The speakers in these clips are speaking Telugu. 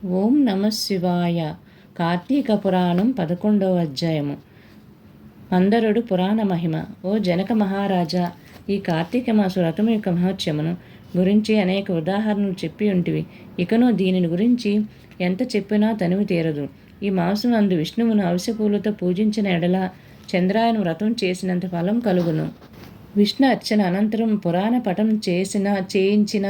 ఓం నమ శివాయ. కార్తీక పురాణం 11వ అధ్యాయము. అందరుడు పురాణ మహిమ. ఓ జనక మహారాజా, ఈ కార్తీక మాస వ్రతము యొక్క మహత్యమును గురించి అనేక ఉదాహరణలు చెప్పి ఉంటివి. ఇకను దీనిని గురించి ఎంత చెప్పినా తనివి తీరదు. ఈ మాసం అందు విష్ణువును అవిసెపూలతో పూజించిన ఎడల చంద్రాయన వ్రతం చేసినంత ఫలం కలుగును. విష్ణు అర్చన అనంతరం పురాణ పఠం చేయించిన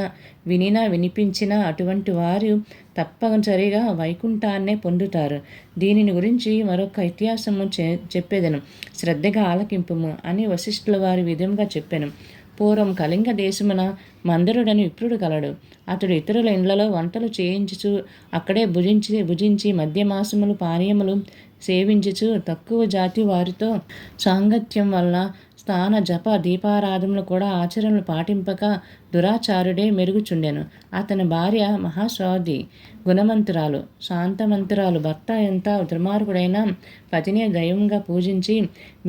వినినా వినిపించిన అటువంటి వారు తప్పనిసరిగా వైకుంఠాన్నే పొందుతారు. దీనిని గురించి మరొక ఇతిహాసము చెప్పేదను, శ్రద్ధగా ఆలకింపుము అని వశిష్ఠుల వారి విధంగా చెప్పాను. పూర్వం కళింగ దేశమున మందరుడని విప్రుడు కలడు. అతడు ఇతరుల ఇండ్లలో వంటలు చేయించుచు అక్కడే భుజించి మద్యమాసములు పానీయములు సేవించుచు తక్కువ జాతి వారితో సాంగత్యం వల్ల స్థాన జప దీపారాధనలు కూడా ఆచరణలు పాటింపక దురాచారుడే మెరుగుచుండెను. అతని భార్య మహాస్వాది, గుణమంతురాలు, శాంతమంతురాలు. భర్త ఎంత దుర్మార్గుడైనా పతినే దైవంగా పూజించి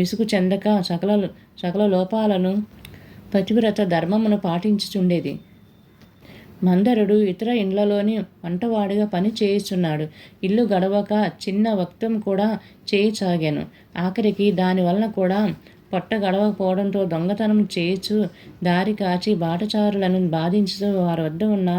విసుగు చెందక సకల లోపాలను పతివ్రత ధర్మమును పాటించుచుండేది. మందరుడు ఇతర ఇండ్లలోని వంటవాడిగా పని చేయిస్తున్నాడు. ఇల్లు గడవక చిన్న వక్తం కూడా చేయసాగాను. ఆఖరికి దాని వలన కూడా పొట్ట గడవకపోవడంతో దొంగతనం చేయుచు దారి కాచి బాటచారులను బాధించుతూ వారి వద్ద ఉన్న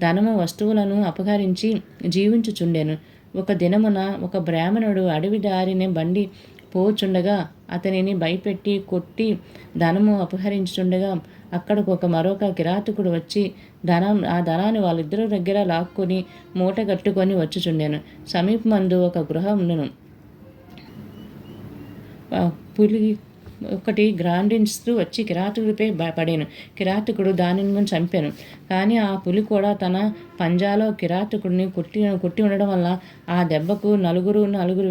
ధనము వస్తువులను అపహరించి జీవించుచుండెను. ఒక దినమున ఒక బ్రాహ్మణుడు అడవి దారిని బండి పోచుండగా అతనిని భయపెట్టి కొట్టి ధనము అపహరించుచుండగా అక్కడికి మరొక కిరాతకుడు వచ్చి ఆ ధనాన్ని వాళ్ళిద్దరి దగ్గర లాక్కొని మూట కట్టుకొని వచ్చుచుండెను. సమీపమందు ఒక గృహమును పులి ఒకటి గ్రాండిస్తూ వచ్చి కిరాతకుడిపై పడాను. కిరాతకుడు దానిని చంపాను. కానీ ఆ పులి కూడా తన పంజాలో కిరాతకుడిని కొట్టి ఉండడం వల్ల ఆ దెబ్బకు నలుగురు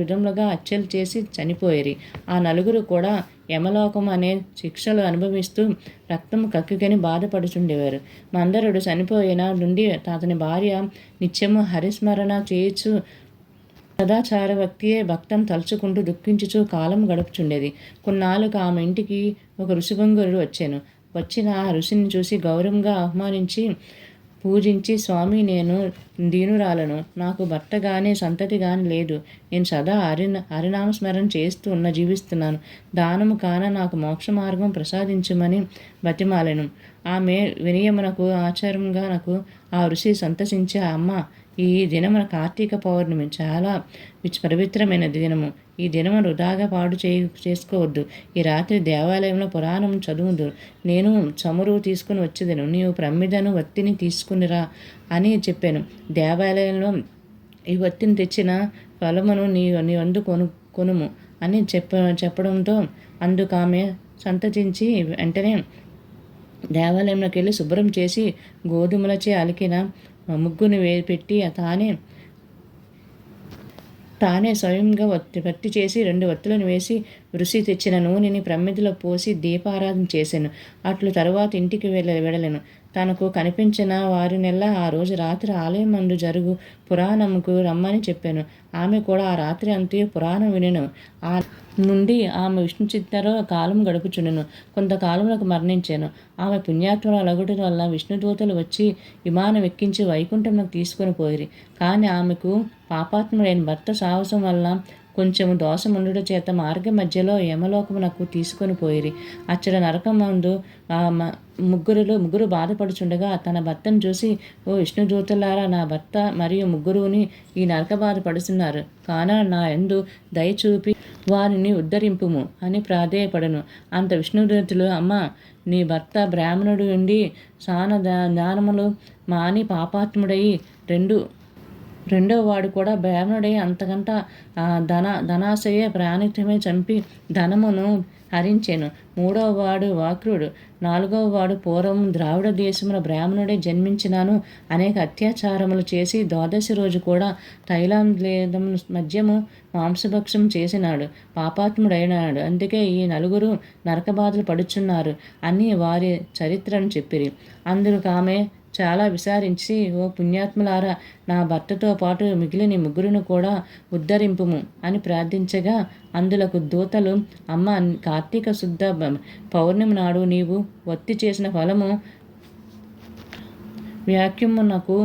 విధములుగా హత్యలు చేసి చనిపోయేరి. ఆ నలుగురు కూడా యమలోకం అనే శిక్షలు అనుభవిస్తూ రక్తం కక్కుకొని బాధపడుచుండేవారు. మందరుడు చనిపోయిన నుండి అతని భార్య నిత్యము హరిస్మరణ చేయొచ్చు సదాచార వ్యక్తియే భక్తం తలుచుకుంటూ దుఃఖించుచూ కాలం గడుపుచుండేది. కొన్నాళ్ళకు ఆమె ఇంటికి ఒక ఋషిభంగురుడు వచ్చాను. వచ్చిన ఆ ఋషిని చూసి గౌరవంగా ఆహ్వానించి పూజించి, స్వామి, నేను దీనురాలను, నాకు భర్త కానీ సంతతి కానీ లేదు. నేను సదా హరినామస్మరణ చేస్తూ జీవిస్తున్నాను. దానము కాన నాకు మోక్ష మార్గం ప్రసాదించమని బతిమాలెను. ఆమె వినయమునకు ఆచారంగా నాకు ఆ ఋషి సంతసించి, అమ్మ, ఈ దినమున కార్తీక పౌర్ణమి చాలా పవిత్రమైన దినము. ఈ దినము వృధాగా చేసుకోవద్దు. ఈ రాత్రి దేవాలయంలో పురాణం చదువుదు. నేను చమురు తీసుకుని వచ్చేదను. నీవు ప్రమిదను వత్తిని తీసుకునిరా అని చెప్పాను. దేవాలయంలో ఈ వత్తిని తెచ్చిన ఫలమును నీ వందు కొనుము అని చెప్పడంతో అందుకు ఆమె సంతతించి వెంటనే దేవాలయంలోకి వెళ్ళి శుభ్రం చేసి గోధుమలచే అలికిన ముగ్గుని పెట్టి తానే స్వయంగా వత్తి చేసి 2 వత్తులను వేసి ఋషి తెచ్చిన నూనెని ప్రమిదిలో పోసి దీపారాధన చేశాను. అట్లు తరువాత ఇంటికి వెడలేను. తనకు కనిపించిన వారినెల్లా ఆ రోజు రాత్రి ఆలయం మందు జరుగు పురాణముకు రమ్మని చెప్పాను. ఆమె కూడా ఆ రాత్రి అంతే పురాణం వినెను. ఆ నుండి ఆమె విష్ణు చిత్తలో కాలం గడుపుచుండెను. కొంతకాలంలోకి మరణించాను. ఆమె పుణ్యాత్మలగుట వల్ల విష్ణుదూతలు వచ్చి విమానం ఎక్కించి వైకుంఠంలోకి తీసుకొని పోయిరి. కానీ ఆమెకు పాపాత్ముడైన భర్త సాహసం వల్ల కొంచెము దోషముండుట చేత మార్గ మధ్యలో యమలోకమునకు తీసుకొని పోయిరి. అచ్చట నరకమందు ముగ్గురు బాధపడుచుండగా తన భర్తను చూసి, ఓ విష్ణుదూతలారా, నా భర్త మరియు ముగ్గురుని ఈ నరక బాధపడుతున్నారు. కాన నా యందు దయచూపి వారిని ఉద్ధరింపుము అని ప్రాధేయపడను. అంత విష్ణుదూతులు, అమ్మ, నీ భర్త బ్రాహ్మణుడు ఉండి దానములు మాని పాపాత్ముడయి రెండో వాడు కూడా బ్రాహ్మణుడై అంతకంట ధనాశయ ప్రాణిత్యమే చంపి ధనమును హరించాను. 3వ వాడు వాక్రుడు. 4వ వాడు పూర్వం ద్రావిడ దేశమున బ్రాహ్మణుడే జన్మించినాను. అనేక అత్యాచారములు చేసి ద్వాదశి రోజు కూడా తైలాంలేదం మద్యము మాంసభక్షం చేసినాడు. పాపాత్ముడైనాడు. అందుకే ఈ నలుగురు నరకబాధలు పడుచున్నారు అని వారి చరిత్రను చెప్పిరి. అందుకు ఆమె చాలా విచారించి, ఓ పుణ్యాత్ములారా, నా భర్తతో పాటు మిగిలిన ముగ్గురును కూడా ఉద్ధరింపుము అని ప్రార్థించగా అందులకు దూతలు, అమ్మ, కార్తీక శుద్ధ పౌర్ణమి నాడు నీవు వత్తి చేసిన ఫలము వ్యాఖ్యమునకు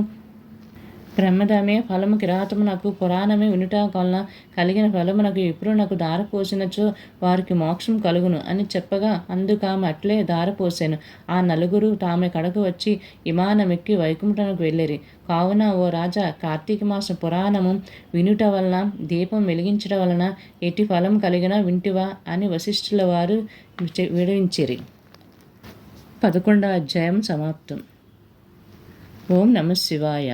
బ్రహ్మదమే ఫలము కిరాతమునకు పురాణమే వినుట వలన కలిగిన ఫలమునకు విప్రునకు దారపోసినచో వారికి మోక్షం కలుగును అని చెప్పగా అందుకామె అట్లే దారపోసాను. ఆ నలుగురు తామె కడకు వచ్చి విమానమెక్కి వైకుంఠమునకు వెళ్ళిరి. కావున ఓ రాజా, కార్తీక మాస పురాణము వినుట వలన దీపం వెలిగించడం వలన ఎట్టి ఫలం కలిగినా వింటివా అని వశిష్ఠుల వారు వివరించిరి. 11వ అధ్యాయం సమాప్తం. ఓం నమః శివాయ.